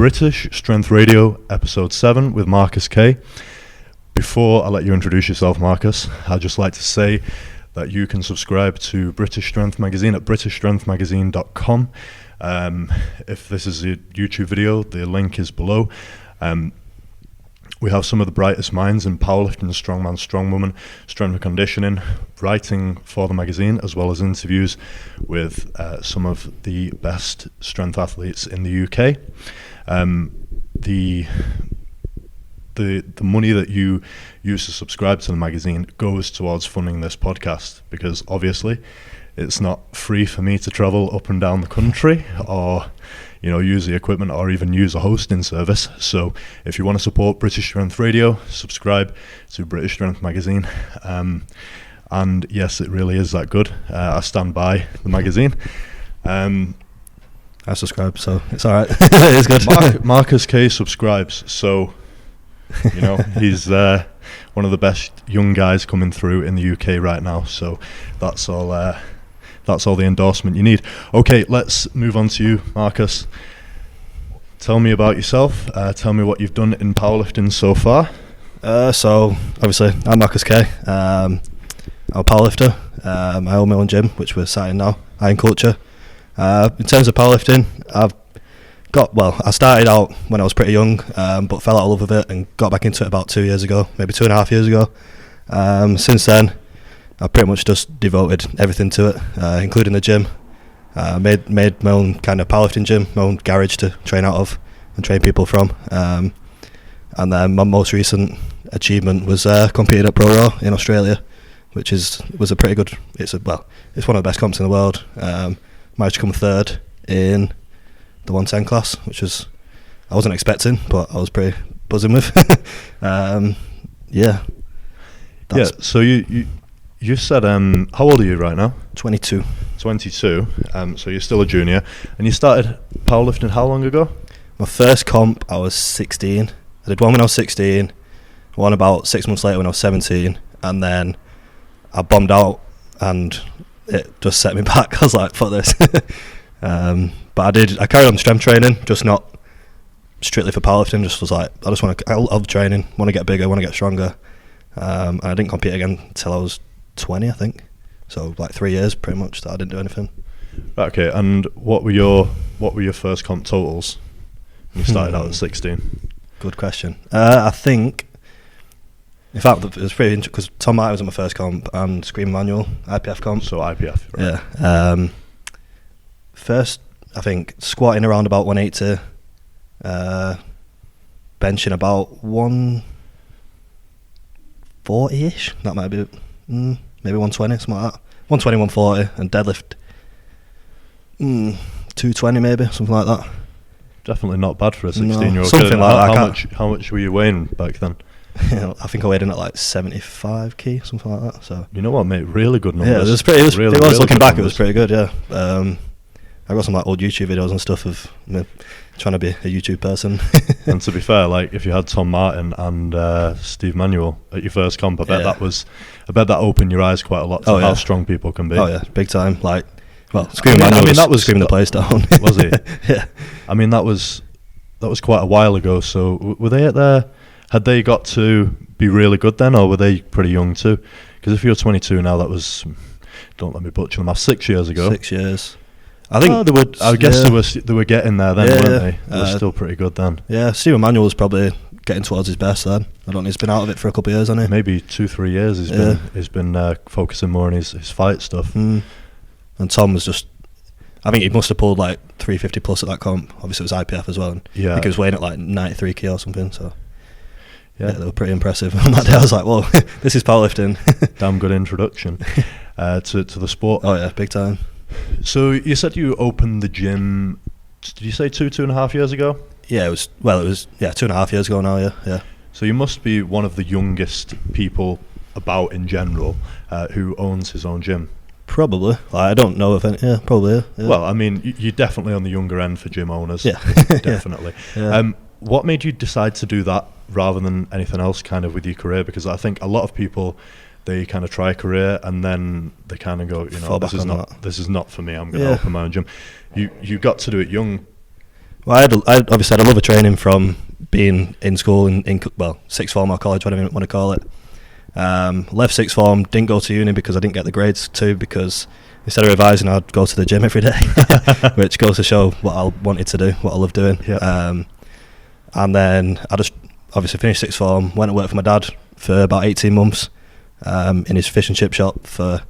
British Strength Radio, episode 7 with Marcus K. Before I let you introduce yourself, Marcus, I'd just like to say that you can subscribe to British Strength Magazine at britishstrengthmagazine.com. If this is a YouTube video, the link is below. We have some of the brightest minds in powerlifting, strongman, strongwoman, strength and conditioning, writing for the magazine, as well as interviews with some of the best strength athletes in the UK. The money that you use to subscribe to the magazine goes towards funding this podcast, because obviously it's not free for me to travel up and down the country or use the equipment or even use a hosting service. So if you want to support British Strength Radio, subscribe to British Strength Magazine. And yes, it really is that good. I stand by the magazine. I subscribe, so it's all right. It is good. Marcus K subscribes, so he's one of the best young guys coming through in the UK right now. So that's all. That's all the endorsement you need. Okay, let's move on to you, Marcus. Tell me about yourself. Tell me what you've done in powerlifting so far. So obviously, I'm Marcus K. I'm a powerlifter. I own my own gym, which we're sat in now, Iron Culture. In terms of powerlifting, I started out when I was pretty young, but fell out of love with it and got back into it about 2 years ago, maybe 2.5 years ago. Since then, I pretty much just devoted everything to it, including the gym. Made my own kind of powerlifting gym, my own garage to train out of and train people from. And then my most recent achievement was competing at Pro Raw in Australia, which was a pretty good. It's one of the best comps in the world. Managed to come third in the 110 class, which I wasn't expecting, but I was pretty buzzing with. So you said, how old are you right now? 22. 22. So you're still a junior, and you started powerlifting how long ago? My first comp, I was 16. I did one when I was 16, one about 6 months later when I was 17, and then I bombed out, and it just set me back. I was like, fuck this. But I carried on strength training, just not strictly for powerlifting. Just was like, I love training, want to get bigger, want to get stronger. And I didn't compete again until I was 20, I think. So like 3 years pretty much that I didn't do anything. Okay, and what were your first comp totals when you started out at 16? Good question. I think, in fact, it was pretty interesting because Tom Martin was in my first comp and Scream Manual, IPF comp. So IPF, right. Yeah. First, I think squatting around about 180, benching about 140-ish. That might be maybe 120, something like that. 120, 140, and deadlift 220 maybe, something like that. Definitely not bad for a 16-year-old. No, something like that. How much were you weighing back then? I think I weighed in at like 75 kg, something like that. So you know what, mate? Really good numbers. Yeah, it was looking back, it was pretty good. Yeah. I got some like old YouTube videos and stuff of me trying to be a YouTube person. And to be fair, like if you had Tom Martin and Steve Manuel at your first comp, I bet that opened your eyes quite a lot to how strong people can be. Oh yeah, big time. Like, Screaming Manuel that was screaming the place down. Was he? Yeah. I mean, that was quite a while ago. So were they had they got to be really good then, or were they pretty young too? Because if you're 22 now, that was, don't let me butcher the math, 6 years ago. 6 years. I think they were. I guess they were getting there then, weren't they? They were still pretty good then. Yeah, Steve Manuel was probably getting towards his best then. I don't know. He's been out of it for a couple of years, hasn't he? Maybe 2-3 years. He's been focusing more on his fight stuff. And Tom was just. I think he must have pulled like 350 plus at that comp. Obviously, it was IPF as well. And I think he was weighing at like 93 kg or something. So. Yeah, they were pretty impressive. On that day, I was like, "Whoa, this is powerlifting." Damn good introduction to the sport. Oh yeah, big time. So you said you opened the gym. Did you say 2.5 years ago? Yeah, it was 2.5 years ago now. Yeah. So you must be one of the youngest people about in general who owns his own gym. Probably. I don't know if any. Yeah, probably. Yeah. Well, I mean, you're definitely on the younger end for gym owners. Yeah, definitely. Yeah. What made you decide to do that rather than anything else kind of with your career? Because I think a lot of people, they kind of try a career and then they kind of go, this is not for me, I'm going to open my own gym. You got to do it young. Well, obviously had a love of training from being in school in sixth form or college, whatever you want to call it. Left sixth form, didn't go to uni because I didn't get the grades to, because instead of revising I'd go to the gym every day, which goes to show what I wanted to do, what I love doing. Yeah. And then I just obviously finished sixth form, went to work for my dad for about 18 months in his fish and chip shop for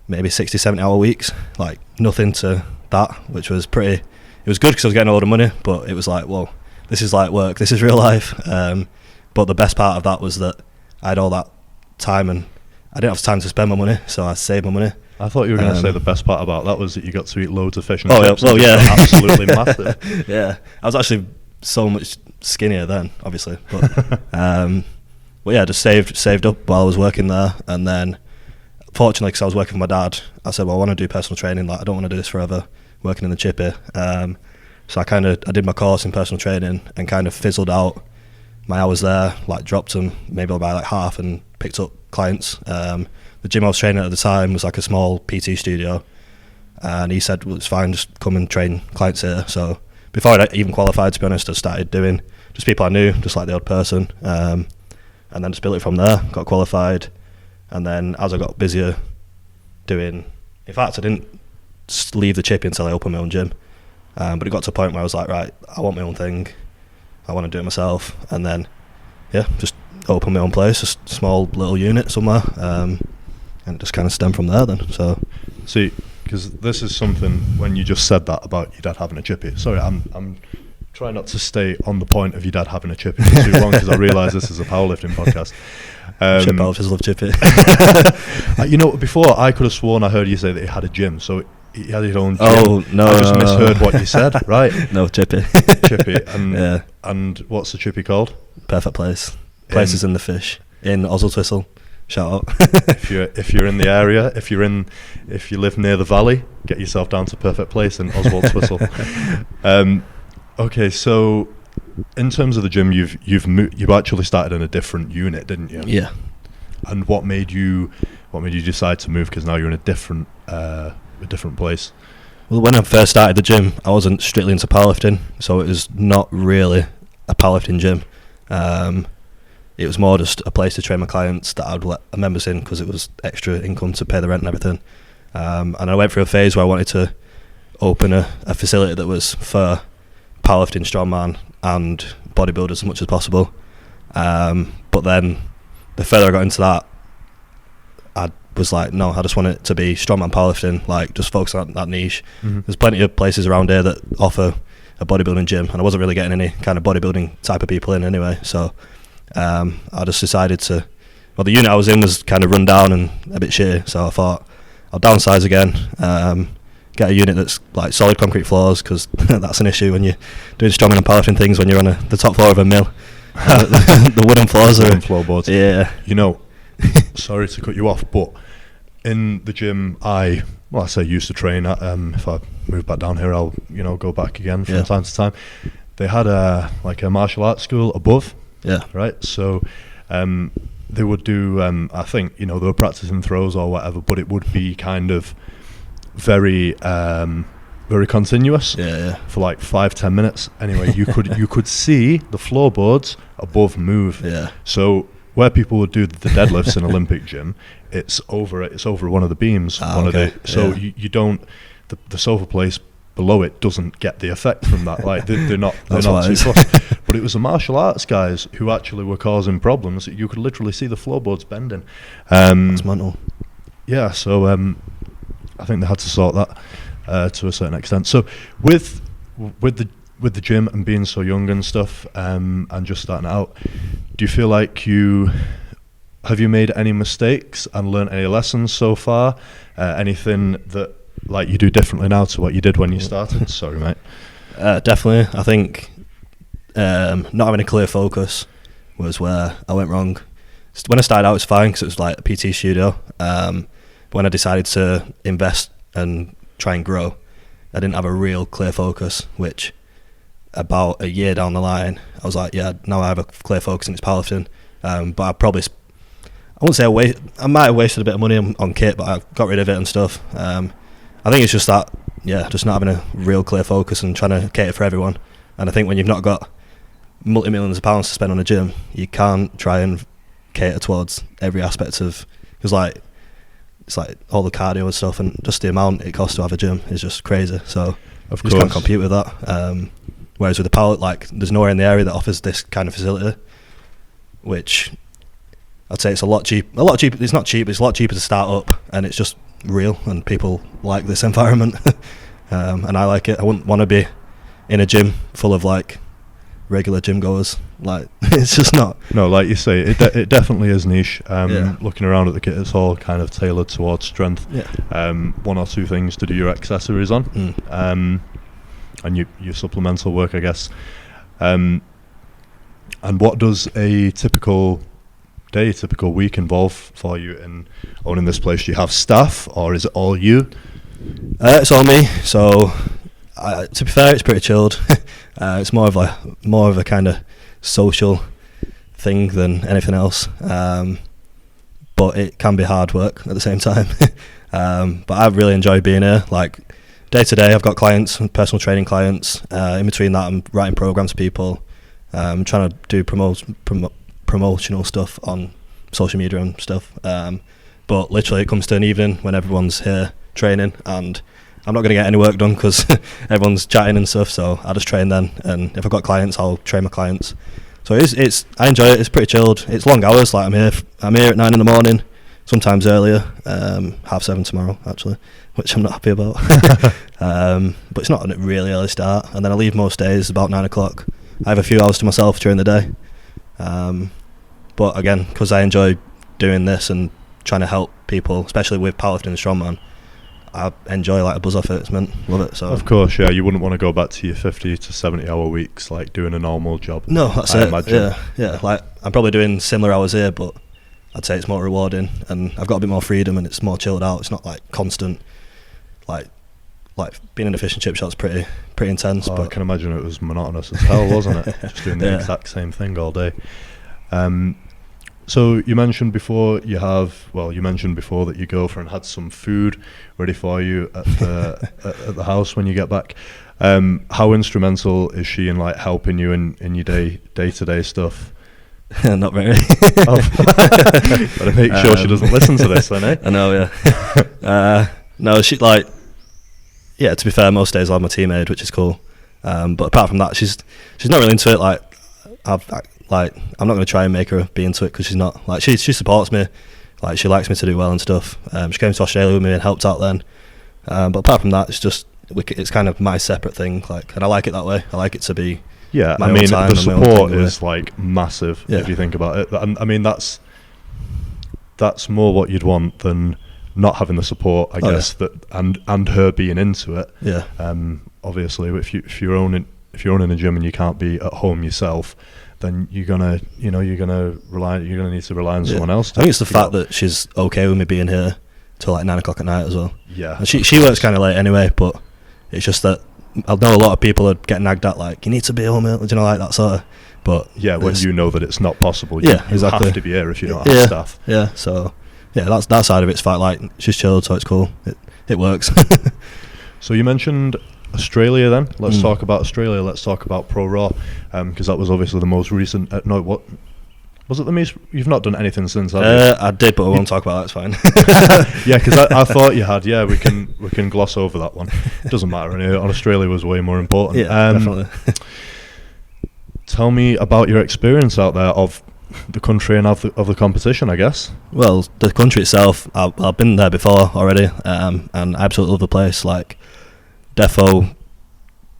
maybe 60, 70 hour weeks, like nothing to that, which was pretty, it was good because I was getting a lot of money, but it was like, whoa, this is like work, this is real life. But the best part of that was that I had all that time and I didn't have time to spend my money, so I saved my money. I thought you were going to say the best part about that was that you got to eat loads of fish and chips. Yeah, well, yeah. Absolutely massive. Yeah, I was actually so much skinnier then, obviously. But yeah, just saved up while I was working there, and then fortunately, because I was working for my dad, I said, well, I want to do personal training. Like, I don't want to do this forever, working in the chippy. So I did my course in personal training and kind of fizzled out my hours there, like dropped them maybe by like half and picked up clients. The gym I was training at the time was like a small PT studio, and he said, well, it's fine, just come and train clients here. So before I even qualified, to be honest, I started doing just people I knew, just like the odd person, and then just built it from there, got qualified. And then as I got busier in fact I didn't leave the chippy until I opened my own gym, but it got to a point where I was like, right, I want my own thing, I want to do it myself. And then yeah, just open my own place, a small little unit somewhere, and it just kind of stemmed from there then. So see, because this is something, when you just said that about your dad having a chippy, sorry, I'm trying not to stay on the point of your dad having a chippy for too long, because I realise this is a powerlifting podcast. Chip powerlifters love chippy. Before I could have sworn I heard you say that he had a gym, so he had his own gym. Oh, no. I just misheard what you said, right? No, chippy. Chippy, and yeah. And what's the chippy called? Perfect place. Places in the fish in Oswald. Shout out. if you're in the area, if you live near the valley, get yourself down to Perfect Place in Oswald Twistle. Okay, so in terms of the gym, you've actually started in a different unit, didn't you? Yeah. And what made you decide to move? Because now you're in a different place. Well, when I first started the gym, I wasn't strictly into powerlifting, so it was not really a powerlifting gym. It was more just a place to train my clients that I'd let members in, because it was extra income to pay the rent and everything. And I went through a phase where I wanted to open a facility that was for powerlifting, strongman and bodybuilders as much as possible. But then the further I got into that, I was like, no, I just want it to be strongman powerlifting, like just focus on that niche. Mm-hmm. There's plenty of places around here that offer a bodybuilding gym, and I wasn't really getting any kind of bodybuilding type of people in anyway. So I just decided the unit I was in was kind of run down and a bit shitty, so I thought I'll downsize again, get a unit that's like solid concrete floors, because that's an issue when you're doing strongman and powerlifting things, when you're on the top floor of a mill. The wooden floors wooden floorboards. Yeah. Sorry to cut you off, but in the gym I say used to train at, if I move back down here, I'll go back again from time to time. They had a martial arts school above. Yeah. Right. So they would do, I think, they were practicing throws or whatever, but it would be kind of very very continuous. Yeah. For like 5-10 minutes. Anyway, you could see the floorboards above move. Yeah. So where people would do the deadlifts in Olympic gym, it's over one of the beams. You don't, the sofa place below it doesn't get the effect from that. Like they're not too fussed. But it was the martial arts guys who actually were causing problems. You could literally see the floorboards bending. It's mental. Yeah, so I think they had to sort that to a certain extent. So with the gym and being so young and stuff, and just starting out, do you feel like have you made any mistakes and learned any lessons so far? Anything that like you do differently now to what you did when you started? Sorry, mate. Definitely. I think not having a clear focus was where I went wrong. When I started out, it was fine because it was like a PT studio. But when I decided to invest and try and grow, I didn't have a real clear focus, which about a year down the line, I was like, yeah, now I have a clear focus and it's powerlifting. But I won't say I might have wasted a bit of money on kit, but I got rid of it and stuff. I think it's just that just not having a real clear focus and trying to cater for everyone. And I think when you've not got multi-millions of pounds to spend on a gym, you can't try and cater towards every aspect of, because like it's like all the cardio and stuff, and just the amount it costs to have a gym is just crazy. So Of you just can't compete with that. Whereas with the power, like there's nowhere in the area that offers this kind of facility, which I'd say it's a lot cheap. A lot cheaper. It's not cheap. It's a lot cheaper to start up, and it's just real, and people like this environment, and I like it. I wouldn't want to be in a gym full of like regular gym goers. Like it's just not. No, like you say, it definitely is niche. Looking around at the kit, it's all kind of tailored towards strength. Yeah. One or two things to do your accessories on, and your supplemental work, I guess. And what does a typical day, typical week involve for you in owning this place? Do you have staff, or is it all you? It's all me. So to be fair, it's pretty chilled. It's more of a kind of social thing than anything else. But it can be hard work at the same time. But I really enjoy being here. Like day to day, I've got clients, personal training clients. In between that, I'm writing programs for people. I'm trying to do promotional stuff on social media and stuff. But literally, it comes to an evening when everyone's here training, and I'm not going to get any work done because everyone's chatting and stuff. So I just train then, and if I've got clients, I'll train my clients. So it's I enjoy it. It's pretty chilled. It's long hours. Like I'm here at 9 a.m, sometimes earlier. 7:30 tomorrow actually, which I'm not happy about. But it's not a really early start, and then I leave most days about 9 o'clock. I have a few hours to myself during the day. But again, because I enjoy doing this and trying to help people, especially with powerlifting and strongman, I enjoy like a buzz off it. It's meant, love it. So of course, yeah, you wouldn't want to go back to your 50 to 70 hour weeks like doing a normal job. No, that's I it. imagine. Yeah. Like I'm probably doing similar hours here, but I'd say it's more rewarding, and I've got a bit more freedom, and it's more chilled out. It's not like constant, like being in a fish and chip shop's pretty intense. Oh, but I can imagine it was monotonous as hell, wasn't it? Just doing the exact same thing all day. So you mentioned before that your girlfriend had some food ready for you at the house when you get back. How instrumental is she in like helping you in your day-to-day stuff? Not very. Better make sure she doesn't listen to this then, eh? I know, yeah. No, she like, yeah, to be fair, most days I have my team aid, which is cool. But apart from that, she's not really into it. Like, I'm not going to try and make her be into it because she's not. Like, she supports me. Like, she likes me to do well and stuff. She came to Australia with me and helped out then. But apart from that, it's kind of my separate thing. Like, and I like it that way. I like it to be. Yeah, I mean, the support is like massive if you think about it. And I mean, that's more what you'd want than not having the support, I guess. That and her being into it. Yeah. Obviously, if you're owning a gym and you can't be at home yourself, then you're gonna need to rely on someone else. I think it's the fact that she's okay with me being here till like 9 o'clock at night as well. Yeah. And she works kind of late anyway, but it's just that I know a lot of people are getting nagged at, like, you need to be home, like that sort of. But yeah, when you know that it's not possible, you exactly. have to be here if you don't have staff. Yeah, so yeah, that's that side of it's fine. Like, she's chilled, so it's cool. It works. So you mentioned Australia then. Let's talk about Australia. Let's talk about Pro Raw, because that was obviously the most recent. What was it? You've not done anything since, have you? I did, but I won't talk about that. It's fine. Yeah, because I thought you had. Yeah, we can gloss over that one. It doesn't matter. Anyway, Australia was way more important. Yeah, definitely. Tell me about your experience out there of the country and of the competition, I guess. Well, the country itself, I've been there before already, and I absolutely love the place. Like, defo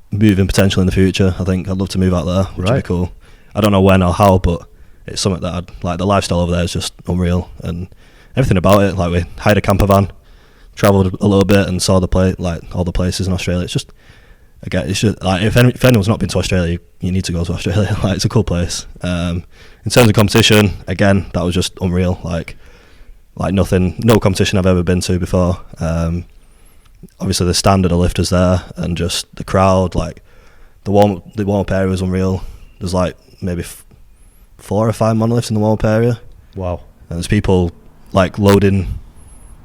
moving potential in the future. I think I'd love to move out there, which would be cool. I don't know when or how, but it's something that I'd like. The lifestyle over there is just unreal, and everything about it. Like, we hired a camper van, travelled a little bit, and saw all the places in Australia. It's just, again, it's just like if anyone's not been to Australia, you need to go to Australia. Like, it's a cool place. In terms of competition, again, that was just unreal. Like nothing, no competition I've ever been to before. Obviously the standard of lifters there, and just the crowd, like the warm up area was unreal. There's like maybe 4 or 5 monoliths in the warm up area. Wow. And there's people like loading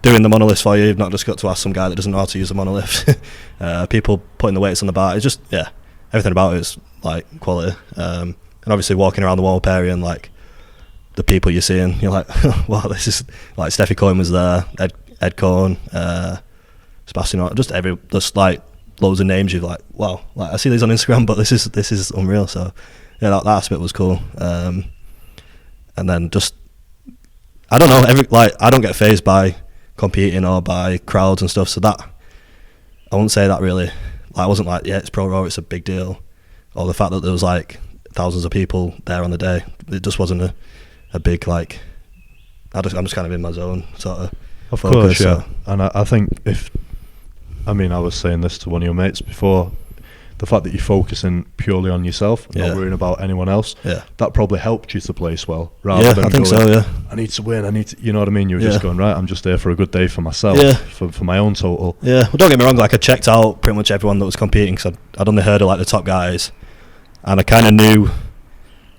doing the monoliths for you. You've not just got to ask some guy that doesn't know how to use a monolift. People putting the weights on the bar. It's just, yeah, everything about it is like quality. And obviously walking around the warm-up area and like the people you're seeing, you're like, wow, this is like Steffi Cohen was there, Ed Cohen, Sebastian, just like loads of names. You're like, wow, like I see these on Instagram, but this is unreal. So yeah, that aspect was cool. And then just, I don't know, I don't get fazed by competing or by crowds and stuff. So that, I wouldn't say that really. Like, I wasn't like, yeah, it's Pro Raw, it's a big deal. Or the fact that there was like thousands of people there on the day. It just wasn't a big like. I'm just kind of in my zone, sort of. Of focus, course, yeah. So. And I think I was saying this to one of your mates before, the fact that you're focusing purely on yourself, not worrying about anyone else, that probably helped you to place well, rather than I think going, so, yeah. I need to win, you know what I mean? You were just going, right, I'm just there for a good day for myself, for my own total. Yeah, well, don't get me wrong, like I checked out pretty much everyone that was competing, because I'd only heard of like the top guys, and I kind of knew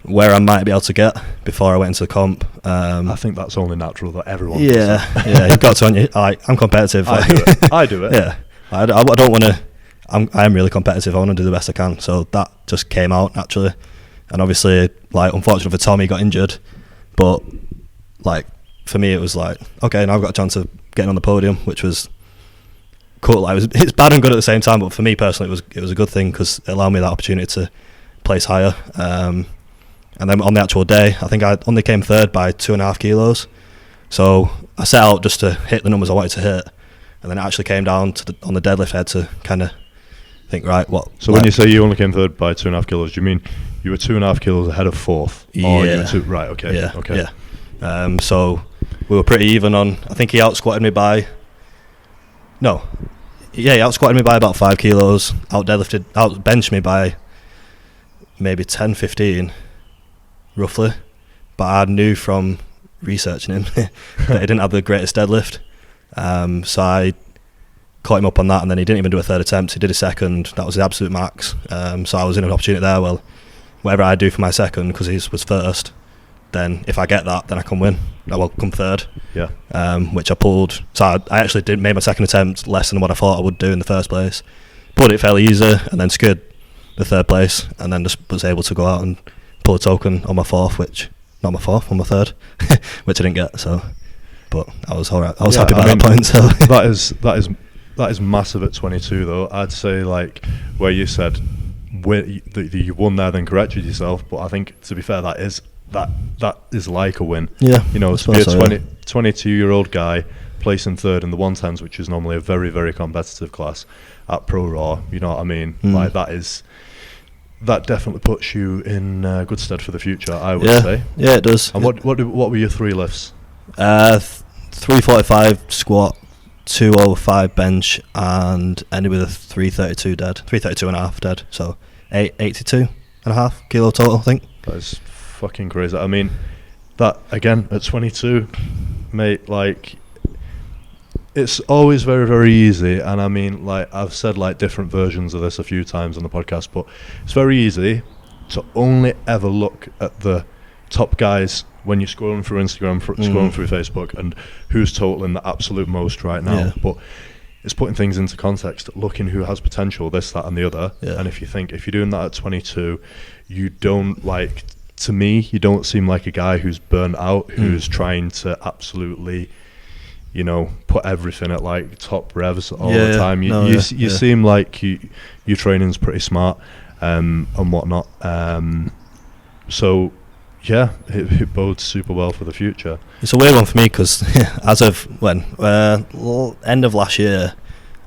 where I might be able to get before I went into the comp. I think that's only natural that everyone does yeah, you've got to, aren't you? I'm competitive. I do it. Yeah, I don't want to. I am really competitive. I want to do the best I can. So that just came out naturally, and obviously, like, unfortunately for Tommy, he got injured, but like for me, it was like, okay, now I've got a chance of getting on the podium, which was cool. Like, it's bad and good at the same time, but for me personally, it was a good thing because it allowed me that opportunity to place higher. And then on the actual day, I think I only came third by 2.5 kilos. So I set out just to hit the numbers I wanted to hit, and then it actually came down to on the deadlift head to kind of think, right, what? So when you say you only came third by 2.5 kilos, do you mean you were 2.5 kilos ahead of fourth? Yeah. Or you were right, okay. Yeah, okay. Yeah. So we were pretty even on, I think he out-squatted me by, he out-squatted me by about 5 kilos, out-benched me by maybe 10, 15, roughly. But I knew from researching him that he didn't have the greatest deadlift. So I caught him up on that, and then he didn't even do a third attempt. He did a second. That was the absolute max. So I was in an opportunity there. Well, whatever I do for my second, because he was first, then if I get that, then I can win. I will come third. Yeah. Which I pulled. So I actually made my second attempt less than what I thought I would do in the first place. Pulled it fairly easy, and then secured the third place, and then just was able to go out and pull a token on my fourth, on my third, which I didn't get. So, but I was alright. I was happy by that point. So that is massive at 22 though. I'd say, like, where you said you won there, then corrected yourself. But I think, to be fair, that is like a win. Yeah, you know, to be a 22-year-old guy placing third in the 110s, which is normally a very, very competitive class at Pro Raw. You know what I mean? Like, that definitely puts you in good stead for the future, I would say. Yeah, it does. And what were your 3 lifts? 345 squat, 205 bench, and ended with a 332 and a half dead. So 82 and a half kilo total, I think. That is fucking crazy. I mean, that again at 22, mate. Like, it's always very, very easy, and I mean, like, I've said like different versions of this a few times on the podcast, but it's very easy to only ever look at the top guys when you're scrolling through Instagram, scrolling through Facebook, and who's totaling the absolute most right now. Yeah. But it's putting things into context, looking who has potential, this, that, and the other. Yeah. And if you're doing that at 22, you don't, like, to me, you don't seem like a guy who's burnt out, who's trying to absolutely, you know, put everything at like top revs all the time. You seem like your training's pretty smart and whatnot. So yeah, it bodes super well for the future. It's a weird one for me because as of end of last year,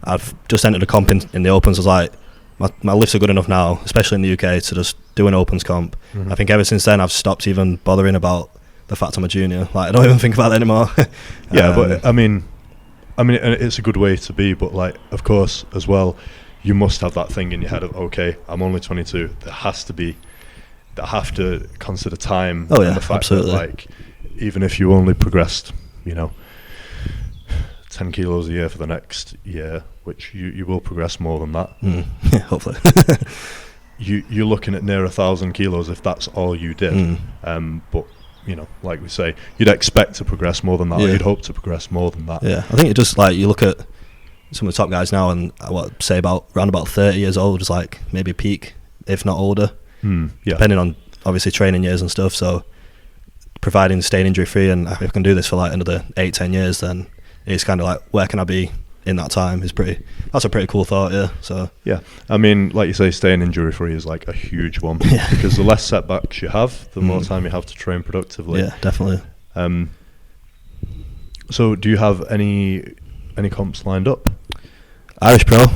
I've just entered a comp in the Opens. I was like, my lifts are good enough now, especially in the UK, to just do an Opens comp. I think ever since then I've stopped even bothering about the fact I'm a junior. Like, I don't even think about that anymore. But I mean, it's a good way to be, but like, of course, as well, you must have that thing in your head of, okay, I'm only 22. There have to consider time. Oh yeah, and the fact absolutely. That, like, even if you only progressed, you know, 10 kilos a year for the next year, which you will progress more than that. Yeah, hopefully. You're looking at near 1,000 kilos if that's all you did. But like we say, you'd expect to progress more than that, or you'd hope to progress more than that. Yeah, I think it just like you look at some of the top guys now, and say around about 30 years old is like maybe peak, if not older, depending on obviously training years and stuff. So providing staying injury free, and if I can do this for like another 8-10 years, then it's kind of like, where can I be in that time? That's a pretty cool thought. So I mean, like you say, staying injury free is like a huge one, because the less setbacks you have, the more time you have to train productively. Yeah, definitely. So do you have any comps lined up? Irish Pro,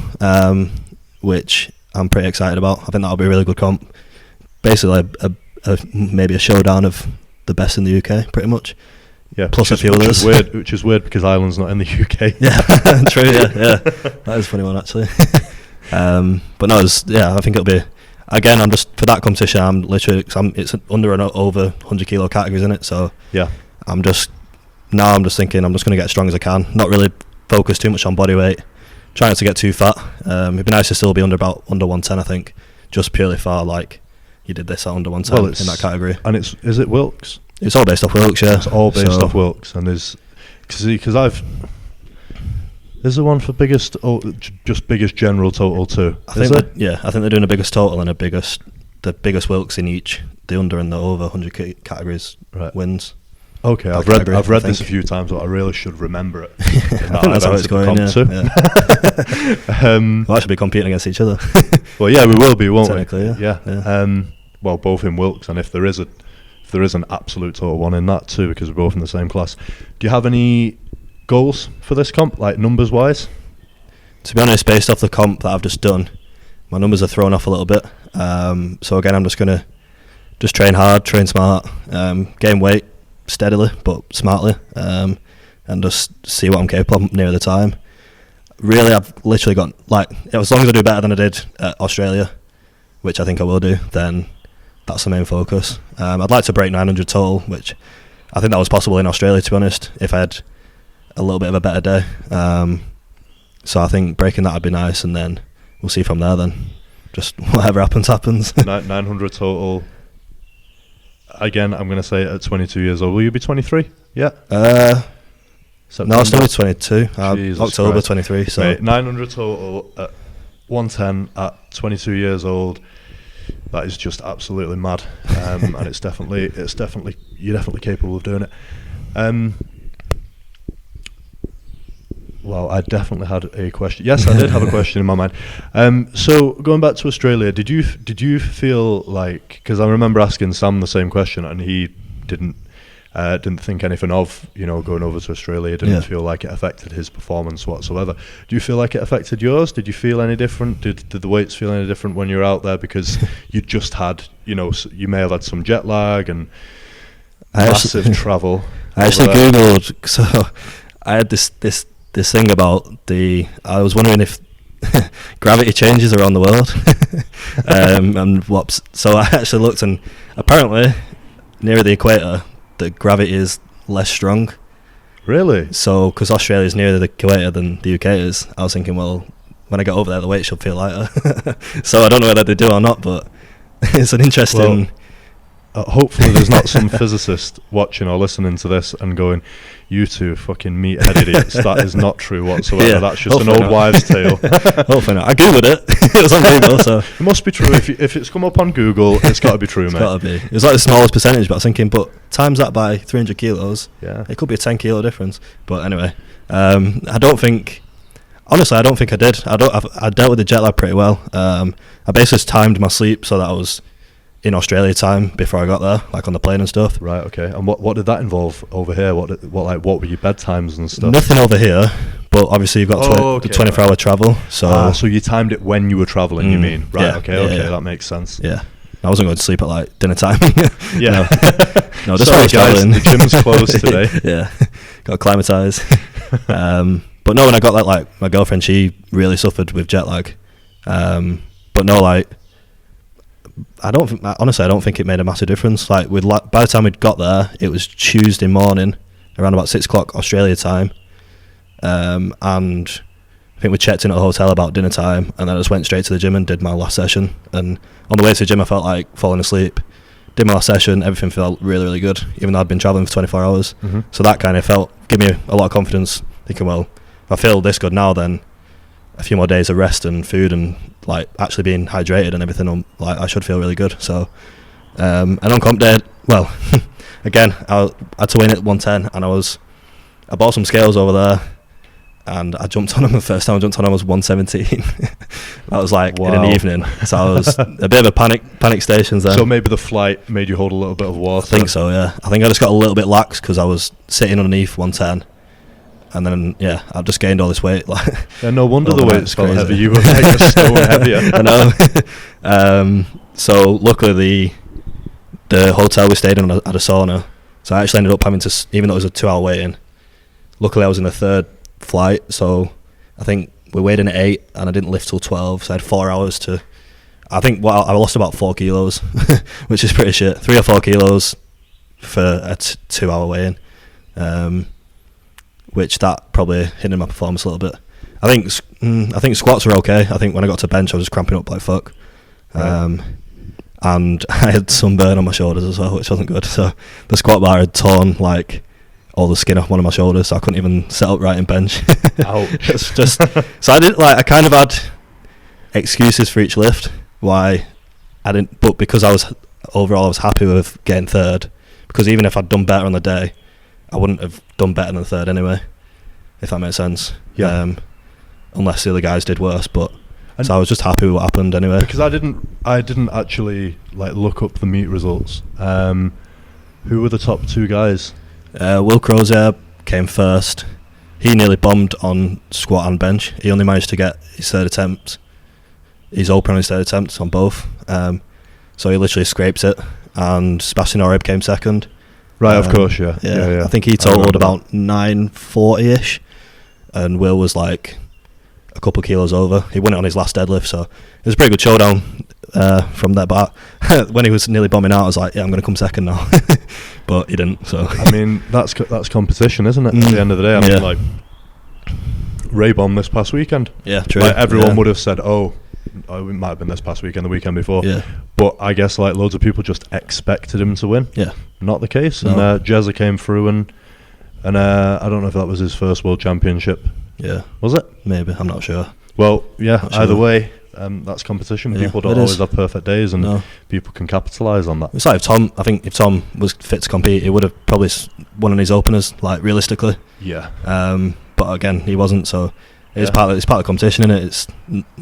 which I'm pretty excited about. I think that'll be a really good comp. Basically maybe a showdown of the best in the UK, pretty much. Yeah, plus a few others. Which is weird because Ireland's not in the UK. Yeah, true. Yeah, that is a funny one actually. But no, I think it'll be. Again, I'm just for that competition. I'm literally it's under and over 100 kilo categories in it. So yeah, I'm just thinking I'm just going to get as strong as I can. Not really focus too much on body weight. Trying not to get too fat. It'd be nice to still be under 110. I think just purely for like you did this at under 110 in that category. And is it Wilks? It's all based off Wilks, yeah. It's all based off Wilks, and there's the one for biggest general total too. I think they're doing the biggest total and the biggest Wilks in each the under and the over 100 categories wins. Okay, I've read this a few times, but I really should remember it. I think that's how it's going. We'll actually be competing against each other. Well, yeah, we will be, won't we? Technically, yeah. Well, both in Wilks, and if there is an absolute total one in that too, because we're both in the same class. Do you have any goals for this comp, like numbers wise? To be honest, based off the comp that I've just done, my numbers are thrown off a little bit. So again, I'm just gonna train hard, train smart, gain weight steadily but smartly, and just see what I'm capable of near the time. Really, I've literally got as long as I do better than I did at Australia, which I think I will do, then that's the main focus. I'd like to break 900 total, which I think that was possible in Australia, to be honest, if I had a little bit of a better day. So I think breaking that would be nice, and then we'll see from there then. Just whatever happens. 900 total. Again, I'm going to say at 22 years old. Will you be 23? Yeah. No, I'll still be 22. October Christ. 23. So Mate, 900 total at 110 at 22 years old. That is just absolutely mad, and it's definitely you're definitely capable of doing it. Well, I definitely had a question. Yes, I did have a question in my mind. So going back to Australia, did you feel like, because I remember asking Sam the same question, and he didn't think anything of going over to Australia. Didn't feel like it affected his performance whatsoever. Do you feel like it affected yours? Did you feel any different? Did the weights feel any different when you were out there, because you just had you may have had some jet lag and massive travel? I actually googled, so I had this thing about I was wondering if gravity changes around the world, and whoops. So I actually looked, and apparently nearer the equator the gravity is less strong. Really? So because Australia is nearer the equator than the UK is, I was thinking, well, when I get over there the weight should feel lighter. So I don't know whether they do or not, but it's an interesting... hopefully there's not some physicist watching or listening to this and going, you two fucking meathead idiots. That is not true whatsoever. Yeah, that's just an old wives' tale. Hopefully not. I googled it. It was on Google, so it must be true. If it's come up on Google, it's got to be true, mate. It's got to be. It was like the smallest percentage, but I was thinking, but times that by 300 kilos, it could be a 10 kilo difference. But anyway, I don't think I did. I dealt with the jet lag pretty well. I basically timed my sleep so that I was in Australia time before I got there, like on the plane and stuff. Right, okay. And what did that involve over here? What were your bedtimes and stuff? Nothing over here, but obviously you've got the 24-hour travel. So so you timed it when you were travelling, you mean? Right, okay, that makes sense. Yeah. I wasn't going to sleep at like dinner time. Yeah. No, just sorry, guys, traveling. The gym's closed today. Yeah. Got to climatise. But no, when I got that, like my girlfriend, she really suffered with jet lag. But no, like I don't think it made a massive difference. Like by the time we'd got there, it was Tuesday morning, around about 6 o'clock Australia time, and I think we checked in at the hotel about dinner time, and then I just went straight to the gym and did my last session. And on the way to the gym, I felt like falling asleep. did my last session, everything felt really, really good, even though I'd been travelling for 24 hours. Mm-hmm. So that kind of gave me a lot of confidence, thinking, well, if I feel this good now, then a few more days of rest and food and like actually being hydrated and everything, like I should feel really good. So and on comp day, well, again, I had to weigh in at 110, and I bought some scales over there, and I jumped on them. The first time I jumped on them was 117. That was like in the evening, so I was a bit of a panic stations then. So maybe the flight made you hold a little bit of water. I think so, yeah. I think I just got a little bit lax because I was sitting underneath 110, and then I just gained all this weight. Like, yeah, no wonder the weight's felt crazy. heavy. You were like a stone heavier. I know. So luckily the hotel we stayed in had a sauna, so I actually ended up having to, even though it was a 2-hour wait-in, luckily I was in the third flight, so I think we weighed in at 8 and I didn't lift till 12, so I had 4 hours to, I think I lost about 4 kilos, which is pretty shit. 3 or 4 kilos for a 2-hour weigh-in, which that probably hindered my performance a little bit. I think squats were okay. I think when I got to bench I was just cramping up like fuck. Right. And I had sunburn on my shoulders as well, which wasn't good. So the squat bar had torn like all the skin off one of my shoulders, so I couldn't even set up right in bench. Ouch. It's just, so I kind of had excuses for each lift why I didn't, but because I was happy with getting third, because even if I'd done better on the day, I wouldn't have done better than third anyway, if that makes sense. Yeah. Unless the other guys did worse, but so I was just happy with what happened anyway. Because I didn't actually like look up the meet results. Who were the top 2 guys? Will Crozier came first. He nearly bombed on squat and bench. He only managed to get his third attempt. He's open on his third attempt on both. So he literally scrapes it. And Sebastian Oreb came second. Right, of course, yeah. I think he totaled about 940-ish. And Will was like a couple of kilos over. He won it on his last deadlift, so it was a pretty good showdown from there. But when he was nearly bombing out, I was like, yeah, I'm going to come second now. But he didn't. So I mean, that's competition, isn't it? At the end of the day, I mean, like Ray bombed this past weekend. Yeah, true. Like, everyone would have said, oh, it might have been this past weekend, the weekend before. Yeah. But I guess like loads of people just expected him to win. Yeah. Not the case. No. And Jezza came through and I don't know if that was his first world championship. Yeah. Was it? Maybe, I'm not sure. Well, yeah, Not either sure. way, that's competition. Yeah, People don't it always is. have perfect days, and No. people can capitalise on that. It's like if Tom was fit to compete, he would have probably won on his openers, like realistically. Yeah. But again, he wasn't, so it's part of the competition, innit?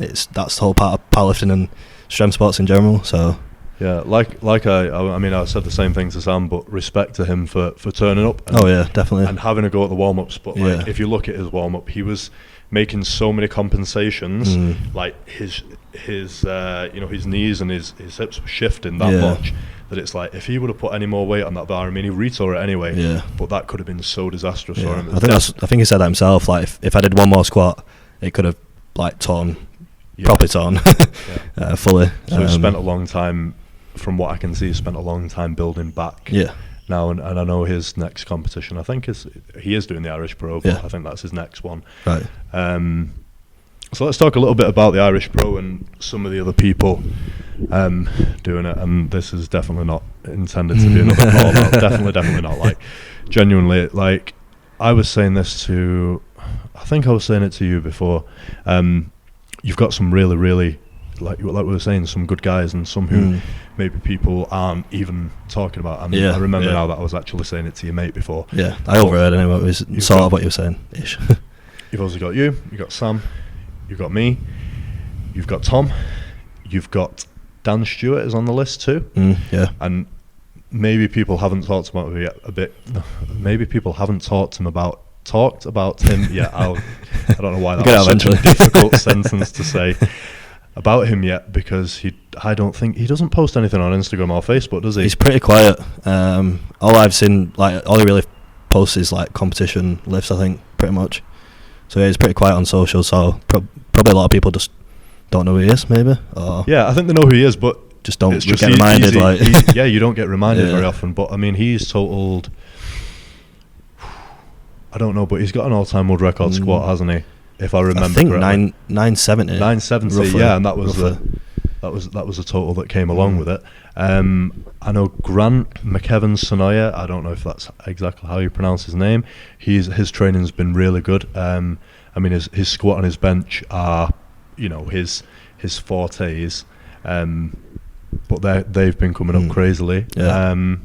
It's that's the whole part of powerlifting and strength sports in general. So Yeah, I mean, I said the same thing to Sam, but respect to him for turning up. And, oh yeah, definitely. and having a go at the warm-ups. But like, Yeah. if you look at his warm-up, he was making so many compensations. Like his his knees and his hips were shifting that much that it's like if he would have put any more weight on that bar, I mean, he retore it anyway. Yeah. But that could have been so disastrous for him. I think he said that himself. Like if I did one more squat, it could have like torn, properly torn, fully. So he spent a long time. From what I can see, spent a long time building back. Yeah. Now, and I know his next competition, I think he is doing the Irish Pro, but Yeah. I think that's his next one. Right. So let's talk a little bit about the Irish Pro and some of the other people doing it. And this is definitely not intended to be another call out. Definitely not. Like, genuinely, like, I was saying this to, I think I was saying it to you before. You've got some really, really, like we were saying, some good guys and some who maybe people aren't even talking about. And I remember now that I was actually saying it to your mate before. Yeah, I overheard anyway. It was sort of what you were saying ish. You've also got you've got Sam, you've got me, you've got Tom, you've got Dan Stewart is on the list too. Yeah. And maybe people haven't talked about him yet a bit. Maybe people haven't talked about him yet. I don't know why that was such a difficult sentence to say. About him yet, because I don't think he doesn't post anything on Instagram or Facebook, does he? He's pretty quiet. All I've seen, like, all he really posts is like competition lifts, I think, pretty much. So yeah, he's pretty quiet on social. So probably a lot of people just don't know who he is, maybe. Or yeah, I think they know who he is, but just don't get reminded. You don't get reminded very often. But I mean, he's totaled. I don't know, but he's got an all-time world record squat, hasn't he? If I remember, I think correctly. 970. 970, roughly, yeah, and that was That was the total that came along with it. I know Grant McEvan-Sonoya, I don't know if that's exactly how you pronounce his name. His training's been really good. I mean, his squat and his bench are, his fortes, but they've been coming up crazily. Yeah.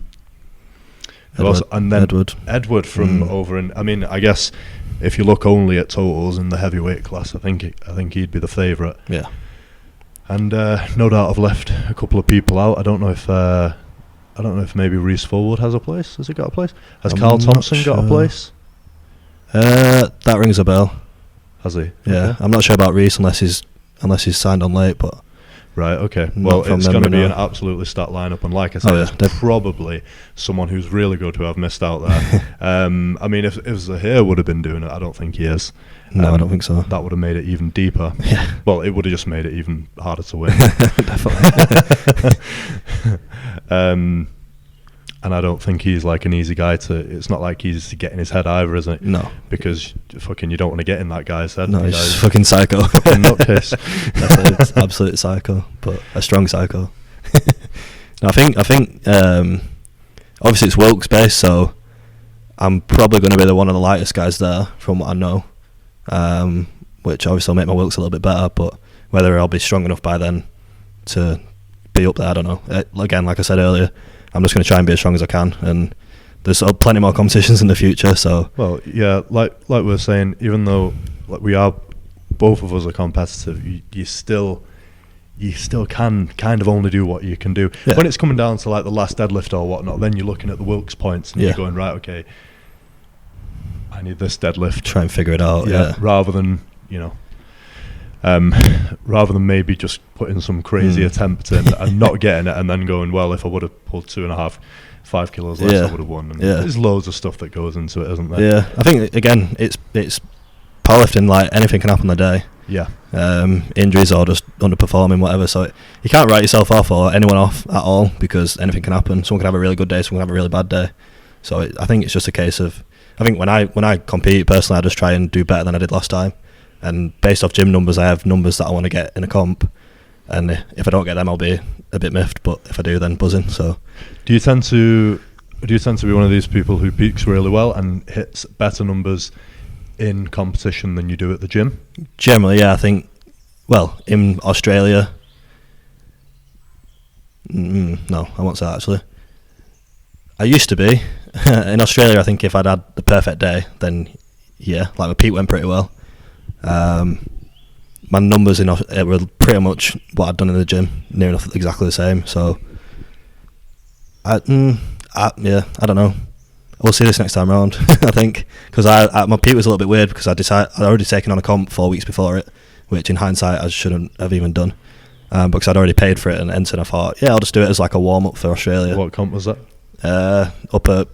Edward from over in. I mean, I guess if you look only at totals in the heavyweight class, I think he'd be the favourite. Yeah. And no doubt I've left a couple of people out. I don't know if maybe Reece Fullwood has a place. Has he got a place? Has Carl Thompson got a place? That rings a bell. Has he? Yeah. Okay. I'm not sure about Reece unless he's signed on late, but. Right, okay. Well, it's going to be an absolutely stacked lineup, and like I said, there's probably someone who's really good who I've missed out there. I mean, if Zahir would have been doing it, I don't think he is. No, I don't think so. That would have made it even deeper. Yeah. Well, it would have just made it even harder to win. Definitely. And I don't think he's like an easy guy to. It's not like he's getting his head either, isn't it? No. Because you don't want to get in that guy's head. No, he's fucking psycho. Fucking nutcase. It's absolute psycho, but a strong psycho. I think obviously it's Wilkes based, so I'm probably going to be one of the lightest guys there from what I know, which obviously will make my Wilkes a little bit better, but whether I'll be strong enough by then to be up there, I don't know. Again, like I said earlier, I'm just going to try and be as strong as I can, and there's plenty more competitions in the future. So well, yeah, like we were saying, even though we are, both of us are competitive, you still can kind of only do what you can do. Yeah. When it's coming down to like the last deadlift or whatnot, then you're looking at the Wilkes points and you're going, right, okay, I need this deadlift. Try and figure it out. Yeah. Rather than rather than maybe just putting some crazy attempt in and not getting it and then going, well, if I would have pulled 5 kilos less, I would have won. And there's loads of stuff that goes into it, isn't there? Yeah, I think again, it's powerlifting. Like anything can happen on the day. Yeah. Injuries or just underperforming, whatever. So you can't write yourself off or anyone off at all, because anything can happen. Someone can have a really good day, someone can have a really bad day. So I think it's just a case of, I think when I compete personally, I just try and do better than I did last time. And based off gym numbers, I have numbers that I want to get in a comp, and if I don't get them, I'll be a bit miffed. But if I do, then buzzing. So, do you tend to be one of these people who peaks really well and hits better numbers in competition than you do at the gym? Generally, yeah. I think, well, in Australia, no, I won't say that actually. I used to be in Australia. I think if I'd had the perfect day, then yeah, like my peak went pretty well. My numbers were pretty much what I'd done in the gym, near enough exactly the same. So, I don't know. We'll see this next time round. I think because my peak was a little bit weird because I'd already taken on a comp 4 weeks before it, which in hindsight I shouldn't have even done, because I'd already paid for it and entered. I thought, yeah, I'll just do it as like a warm up for Australia. What comp was that? Up at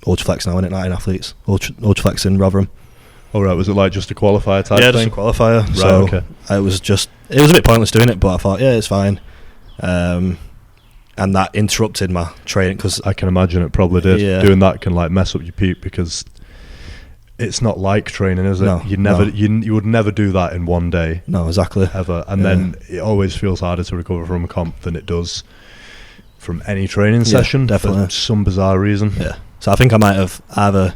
Ultraflex now, isn't it? 9 athletes. Ultraflex in Rotherham. Oh right, was it like just a qualifier type thing? Yeah, just a qualifier. Right, so okay. It was a bit pointless doing it, but I thought, yeah, it's fine. And that interrupted my training because I can imagine it probably did. Yeah. Doing that can like mess up your peak because it's not like training, is it? No, you would never do that in one day. No, exactly. Ever. And then it always feels harder to recover from a comp than it does from any training session. Definitely. For some bizarre reason. Yeah. So I think I might have either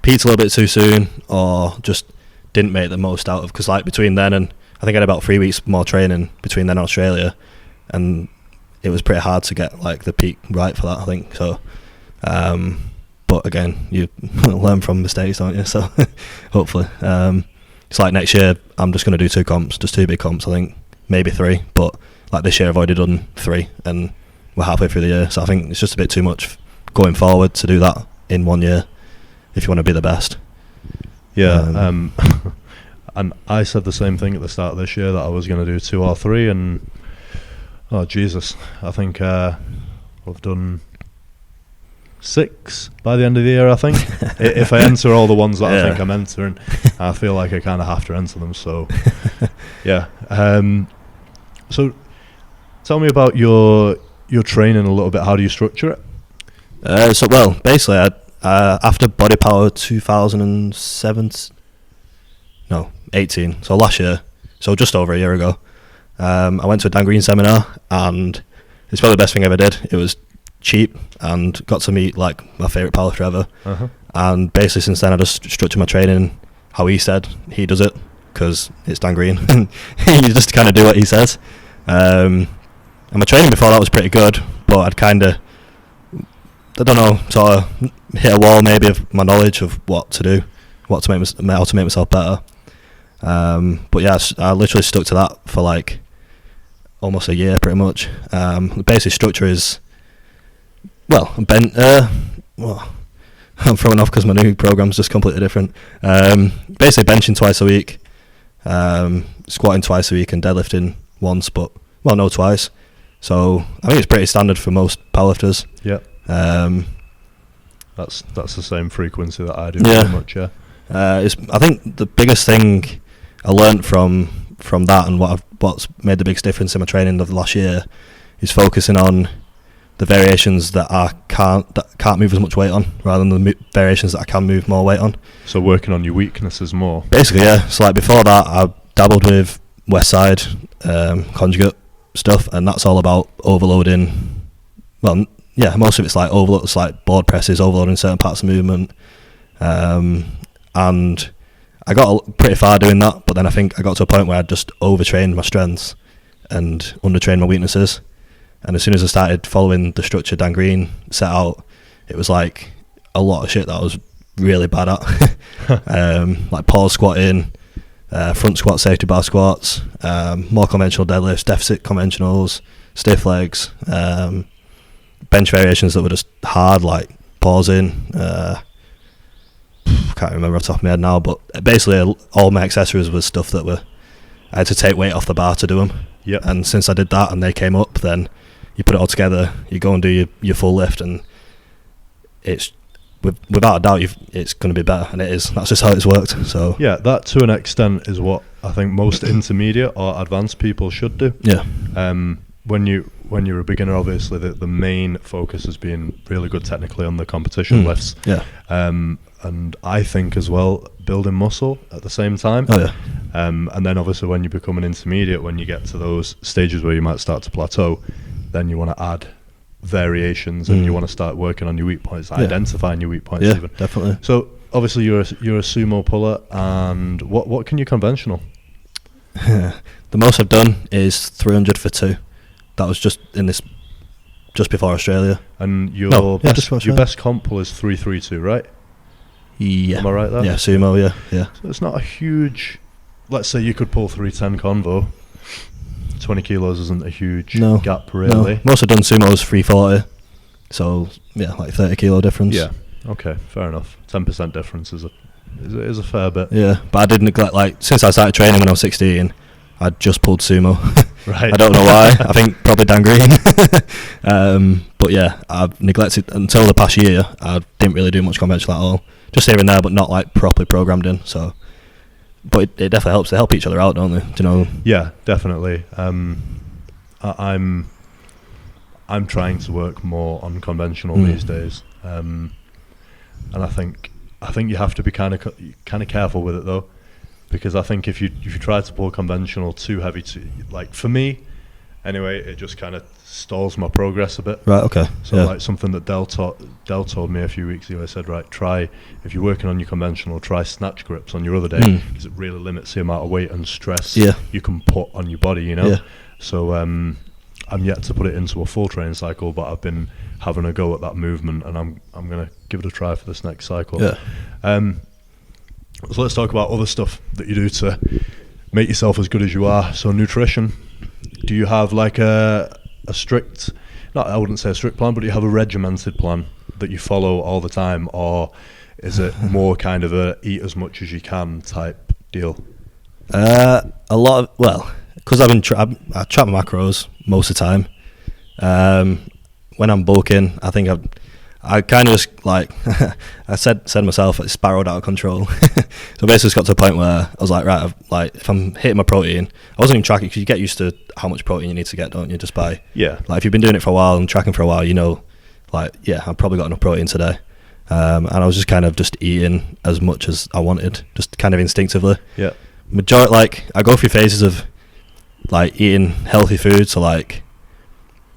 peaked a little bit too soon or just didn't make the most out of, because like between then and I think I had about 3 weeks more training between then and Australia, and it was pretty hard to get like the peak right for that, I think. So but again, you learn from mistakes, don't you? So hopefully it's like next year I'm just going to do 2 comps, just 2 big comps, I think, maybe 3, but like this year I've already done 3 and we're halfway through the year, so I think it's just a bit too much going forward to do that in 1 year if you want to be the best. Yeah, and I said the same thing at the start of this year that I was going to do 2 or 3, and oh Jesus, I think I've done 6 by the end of the year, I think. If I enter all the ones that I think I'm entering, I feel like I kind of have to enter them. So yeah. So tell me about your training a little bit. How do you structure it? So well, basically after Body Power 18, so last year, so just over a year ago, I went to a Dan Green seminar, and it's probably the best thing I ever did. It was cheap and got to meet like my favourite powerlifter ever. Uh-huh. And basically since then I just structure my training how he said he does it, because it's Dan Green. You just kind of do what he says. And my training before that was pretty good, but I'd kind of, I don't know, sort of hit a wall maybe of my knowledge of what to do, how to make myself better. But yeah, I literally stuck to that for like almost a year pretty much. The basic structure is, well, I'm thrown off because my new program's just completely different. Basically benching twice a week, squatting twice a week, and deadlifting once, twice. So I think it's pretty standard for most powerlifters. Yeah. That's the same frequency that I do pretty much, yeah. I think the biggest thing I learnt from that, and what's made the biggest difference in my training of the last year, is focusing on the variations that I can't move as much weight on, rather than the variations that I can move more weight on. So working on your weaknesses more. Basically, yeah. So like before that, I dabbled with West Side conjugate stuff, and that's all about overloading. Well, yeah, most of it's like overload. It's like board presses, overloading certain parts of movement. And I got pretty far doing that, but then I think I got to a point where I just overtrained my strengths and undertrained my weaknesses. And as soon as I started following the structure Dan Green set out, it was like a lot of shit that I was really bad at. Like pause squatting, front squat, safety bar squats, more conventional deadlifts, deficit conventionals, stiff legs, bench variations that were just hard, like pausing. Can't remember off the top of my head now, but basically all my accessories was stuff that I had to take weight off the bar to do them. Yep. And since I did that and they came up, then you put it all together, you go and do your full lift, and it's without a doubt it's going to be better, and it is. That's just how it's worked. So yeah, that to an extent is what I think most intermediate or advanced people should do. Yeah. When you're a beginner, obviously the main focus is being really good technically on the competition lifts. Yeah. And I think as well building muscle at the same time. Oh yeah. And then obviously when you become an intermediate, when you get to those stages where you might start to plateau, then you want to add variations and you want to start working on your weak points, identifying your weak points. Yeah, even. definitely. So obviously you're a sumo puller, and what can you conventional? The most I've done is 300 for 2. That was just before Australia. And your Australia. best comp pull is 332, right? Yeah. Am I right there? Yeah, sumo, yeah. So it's not a huge, let's say you could pull 310 convo. 20 kilos isn't a huge gap, really. No. Most I've done sumo is 340. So, yeah, like 30 kilo difference. Yeah, okay, fair enough. 10% difference is a fair bit. Yeah, but I did neglect, like, since I started training when I was 16, I just pulled sumo. Right. I don't know why. I think probably Dan Green. But yeah, I've neglected until the past year. I didn't really do much conventional at all. Just here and there, but not like properly programmed in. So, but it definitely helps. They help each other out, don't they? Do you know? Yeah, definitely. I'm trying to work more on conventional these days, and I think you have to be kind of careful with it though, because I think if you try to pull conventional too heavy, like for me, anyway, it just kind of stalls my progress a bit. Right. Okay. So like something that Del told me a few weeks ago, I said, right, try, if you're working on your conventional, try snatch grips on your other day, because it really limits the amount of weight and stress you can put on your body, you know. Yeah. So I'm yet to put it into a full training cycle, but I've been having a go at that movement, and I'm gonna give it a try for this next cycle. Yeah. So let's talk about other stuff that you do to make yourself as good as you are. So nutrition. Do you have like a strict, I wouldn't say a strict plan, but do you have a regimented plan that you follow all the time, or is it more kind of a eat as much as you can type deal? A lot of, well, because I track my macros most of the time. When I'm bulking, I think I kind of just like I said myself, it spiraled out of control. So basically, it's got to a point where I was like, right, if I'm hitting my protein, I wasn't even tracking, because you get used to how much protein you need to get, don't you? Just by like if you've been doing it for a while and tracking for a while, you know, like I've probably got enough protein today. And I was just kind of just eating as much as I wanted, just kind of instinctively. Yeah. Majority, like I go through phases of like eating healthy food, so like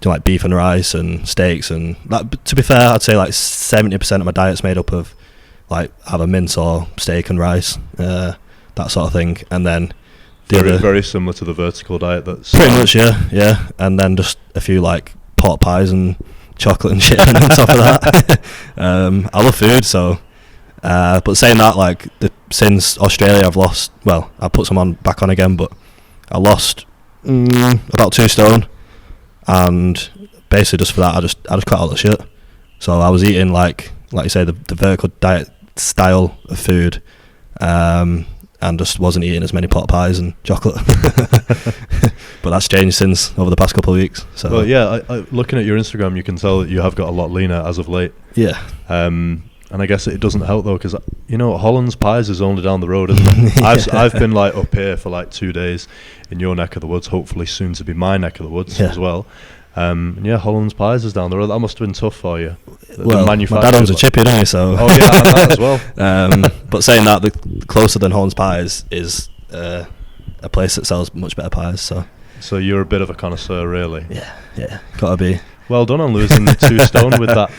do like beef and rice and steaks, and like, to be fair, I'd say like 70% of my diet's made up of like either mince or steak and rice, that sort of thing, and then very similar to the vertical diet. That's pretty much, yeah, and then just a few like pork pies and chocolate and shit on top of that. I love food, so but saying that, like since Australia I've lost, well, I put some back on again, but I lost about 2 stone, and basically just for that I just cut all the shit. So I was eating like you say, the vertical diet style of food, and just wasn't eating as many pot pies and chocolate. But that's changed since over the past couple of weeks. So well, yeah, I looking at your Instagram, you can tell that you have got a lot leaner as of late. Yeah. And I guess it doesn't help though, because Holland's Pies is only down the road, isn't it? Yeah. I've been like up here for like 2 days in your neck of the woods, hopefully soon to be my neck of the woods as well. Holland's Pies is down the road. That must have been tough for you. Well, my dad owns a chippy, doesn't he? So. Oh yeah, that as well. But saying that, the closer than Holland's Pies is a place that sells much better pies. So you're a bit of a connoisseur, really. Yeah, gotta be. Well done on losing 2 stone with that.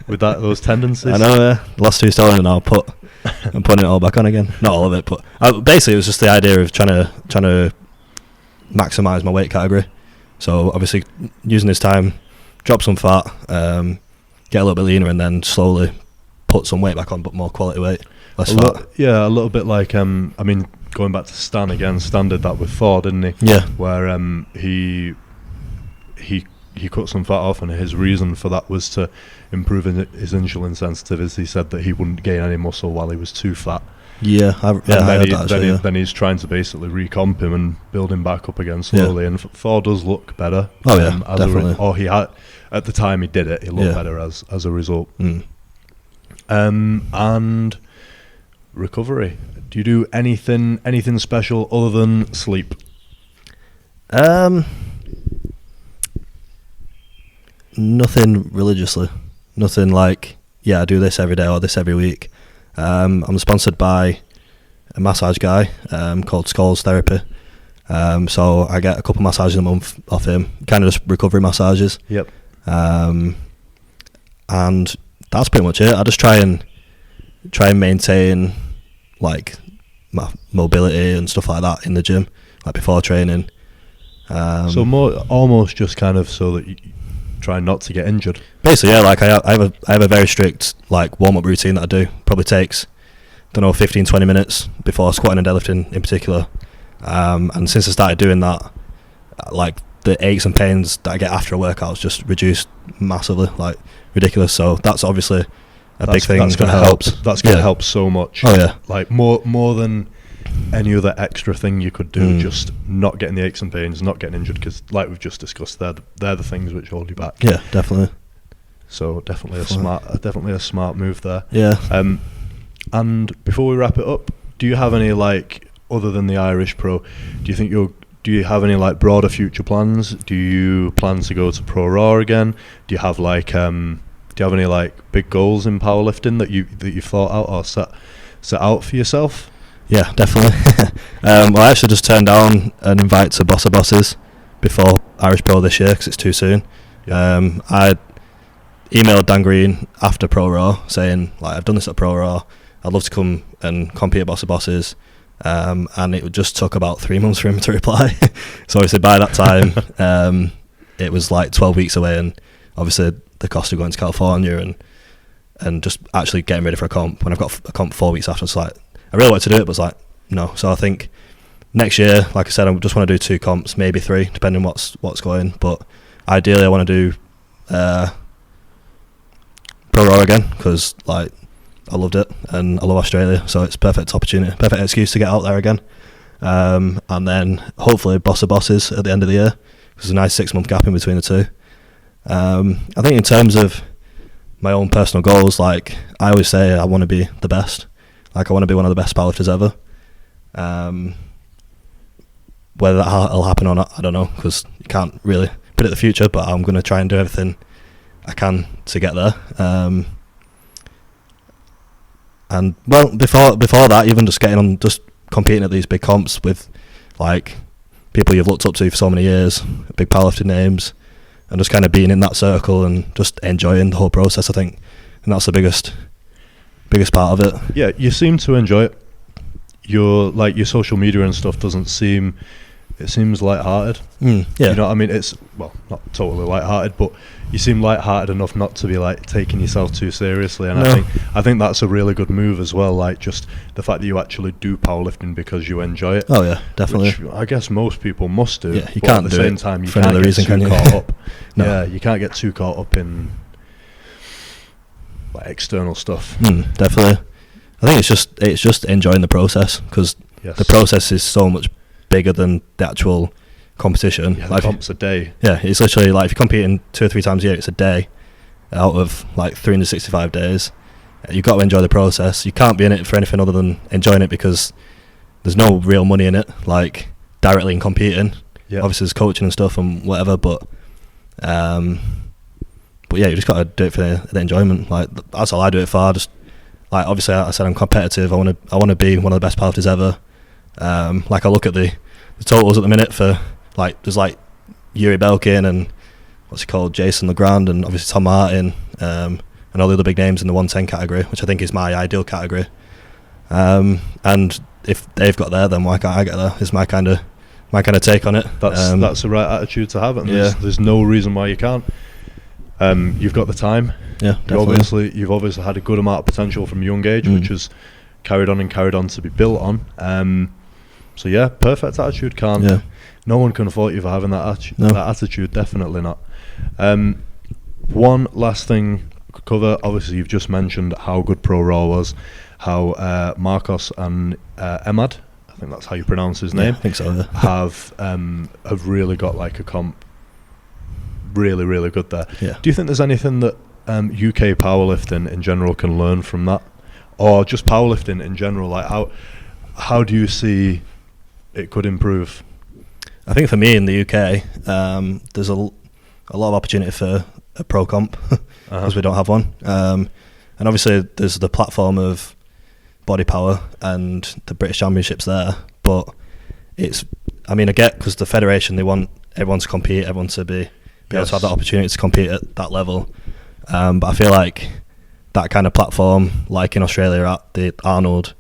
Those tendencies. I know, yeah. Lost 2 stone and I'm putting it all back on again. Not all of it, but basically it was just the idea of trying to maximise my weight category. So obviously using this time, drop some fat, get a little bit leaner, and then slowly put some weight back on, but more quality weight, less fat. A little bit like going back to Stan again. Stan did that with Thor, didn't he? Yeah. Where he cut some fat off, and his reason for that was to improve his insulin sensitivity. He said that he wouldn't gain any muscle while he was too fat. Then he's trying to basically recomp him and build him back up again slowly. And Thor does look better. Oh yeah, definitely. He had at the time he did it. He looked better as a result. And recovery. Do you do anything special other than sleep? Nothing religiously. Nothing like, I do this every day or this every week. I'm sponsored by a massage guy called Scholes Therapy. So I get a couple massages a month off him, kind of just recovery massages. Yep. And that's pretty much it. I just try and maintain like my mobility and stuff like that in the gym, like before training. So more almost just kind of so that you try not to get injured. Basically, like I have a very strict like warm up routine that I do. Probably takes 15-20 minutes before squatting and deadlifting in particular. And since I started doing that, like the aches and pains that I get after a workout just reduced massively, like ridiculous. So that's obviously a big thing. That's going to help. That's going to help so much. Oh yeah, like more than any other extra thing you could do. Just not getting the aches and pains, not getting injured, because like we've just discussed, they're the things which hold you back. Yeah, definitely. So definitely a smart move there. Yeah. And before we wrap it up, do you have any, like, other than the Irish Pro, do you have any like broader future plans? Do you plan to go to Pro Raw again? Do you have like do you have any like big goals in powerlifting that you've thought out or set out for yourself? Yeah, definitely. Well, I actually just turned down an invite to Bossa Bosses before Irish Pro this year because it's too soon. Yeah. I emailed Dan Green after Pro Raw saying, like, I've done this at Pro Raw, I'd love to come and compete at Bossa Bosses, and it just took about 3 months for him to reply. So obviously by that time it was like 12 weeks away, and obviously the cost of going to California and just actually getting ready for a comp, when I've got a comp 4 weeks after, it's like I really wanted to do it, but it's like no. So I think next year, like I said, I just want to do 2 comps, maybe 3, depending what's going, but ideally I want to do Pro Raw again, because like I loved it and I love Australia, so it's perfect opportunity, perfect excuse to get out there again. And then hopefully Bossa Bosses at the end of the year, because there's a nice 6-month gap in between the two. I think in terms of my own personal goals, like I always say, I want to be the best. Like I want to be one of the best powerlifters ever. Whether that'll happen or not, I don't know, because you can't really predict the future, but I'm going to try and do everything I can to get there. And well, before that, even just getting on, just competing at these big comps with like people you've looked up to for so many years, big powerlifting names, and just kind of being in that circle and just enjoying the whole process, I think. And that's the biggest part of it. Yeah, you seem to enjoy it. Your social media and stuff doesn't seem, it seems lighthearted. Yeah. You know what I mean? It's, well, not totally lighthearted, but you seem lighthearted enough not to be like taking yourself too seriously. And No. I think that's a really good move as well. Like just the fact that you actually do powerlifting because you enjoy it. Oh yeah, definitely. Which I guess most people must do. Yeah, you but can't at the do same it time, you for can't another get reason, too can you? caught up. No. Yeah, you can't get too caught up in like external stuff. Definitely. I think it's just enjoying the process, because Yes. the process is so much bigger than the actual competition. Yeah, Like, the comp's a day. yeah, it's literally like if you're competing 2 or 3 times a year, it's a day out of like 365 days. You've got to enjoy the process. You can't be in it for anything other than enjoying it, because there's no real money in it, like directly in competing. Yeah. Obviously there's coaching and stuff and whatever, but yeah, you just got to do it for the enjoyment. Like that's all I do it for. Just like, obviously I said I'm competitive. I want to be one of the best powerlifters ever. Like I look at the totals at the minute for like, there's like Yuri Belkin and what's he called, Jason Legrand, and obviously Tom Martin, and all the other big names in the 110 category, which I think is my ideal category. And if they've got there, then why can't I get there? Is my kind of take on it. That's the right attitude to have, and Yeah. there's no reason why you can't. You've got the time. Yeah, definitely. You've obviously had a good amount of potential from a young age, which has carried on to be built on. So yeah, perfect attitude. Yeah. No one can fault you for having that No. that attitude. Definitely not. One last thing to cover. Obviously, you've just mentioned how good Pro Raw was, how Marcos and Emad, I think that's how you pronounce his name, I think so. Yeah. have really got like a comp really, really good there. Yeah. Do you think there's anything that UK powerlifting in general can learn from that, or just powerlifting in general? Like how do you see it could improve? I think for me in the UK, there's a lot of opportunity for a pro comp, because we don't have one. And obviously there's the platform of Body Power and the British Championships there, but I get, because the federation, they want everyone to compete, everyone to be able to have that opportunity to compete at that level. But I feel like that kind of platform, like in Australia at the Arnold,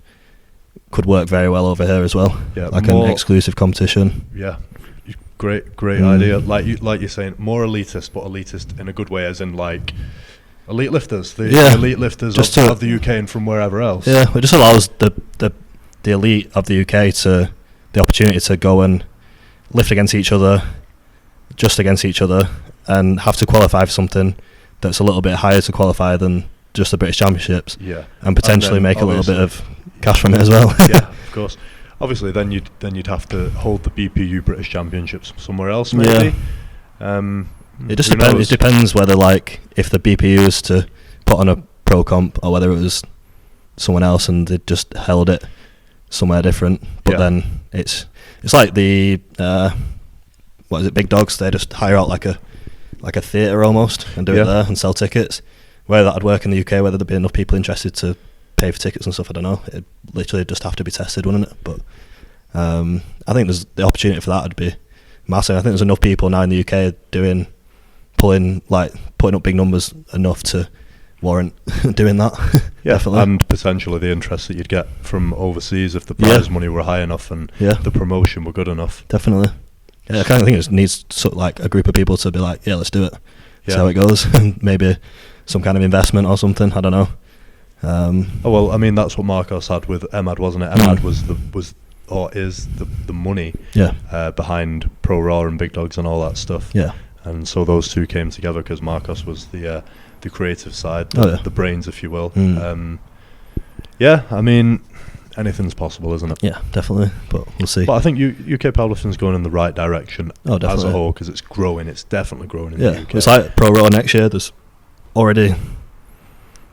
could work very well over here as well. Yeah, like an exclusive competition. Yeah, great idea. Like you're saying, more elitist, but elitist in a good way, as in like elite lifters, the elite lifters of the UK and from wherever else. Yeah, it just allows the elite of the UK to the opportunity to go and lift against each other, and have to qualify for something that's a little bit higher to qualify than just the British Championships. Yeah, and potentially make a little bit of cash from it as well. Yeah, of course. Obviously, then you'd have to hold the BPU British Championships somewhere else, maybe. Yeah. It just depends. It depends whether, like, if the BPU is to put on a pro comp, or whether it was someone else and they just held it somewhere different. But then it's like the what is it, Big Dogs? They just hire out like a theatre almost and do it there and sell tickets. Whether that'd work in the UK, whether there'd be enough people interested to pay for tickets and stuff, I don't know. It'd literally just have to be tested, wouldn't it? But I think there's the opportunity for that would be massive. I think there's enough people now in the UK putting up big numbers enough to warrant doing that. Yeah, definitely. And potentially the interest that you'd get from overseas if the prize money were high enough and the promotion were good enough. Definitely. Yeah, I kind of think it needs sort of like a group of people to be like, yeah, let's do it. See how it goes. Maybe some kind of investment or something. I don't know. That's what Marcos had with Emad, wasn't it? Emad is the money behind Pro Raw and Big Dogs and all that stuff. Yeah. And so those two came together because Marcos was the creative side, the brains, if you will. Anything's possible, isn't it? Yeah, definitely. But we'll see. But I think UK powerlifting's going in the right direction as a whole, because it's growing. It's definitely growing in the UK. It's like Pro Raw next year. There's already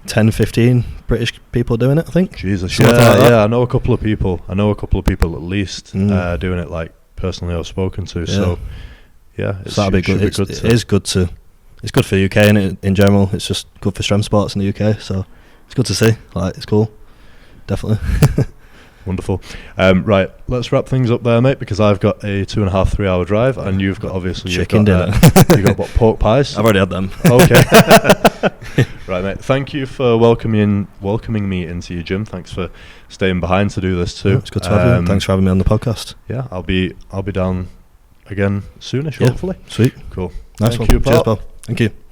10, 15 British people doing it, I think. Jesus, like that. I know a couple of people. at least doing it, like personally I've spoken to. So that'd be good. It is good to. It's good for the UK in general. It's just good for strength sports in the UK. So it's good to see. Like, it's cool. Definitely. Wonderful. Right, let's wrap things up there, mate, because I've got a 2.5-3 hour drive, and you've got obviously chicken dinner. You've got what, pork pies? I've already had them. Okay. Right, mate. Thank you for welcoming me into your gym. Thanks for staying behind to do this too. No, it's good to have you. Thanks for having me on the podcast. Yeah, I'll be down again soonish, Yeah. hopefully. Sweet. Cool. Nice Thank one. you, Cheers, pal. pal. Thank you.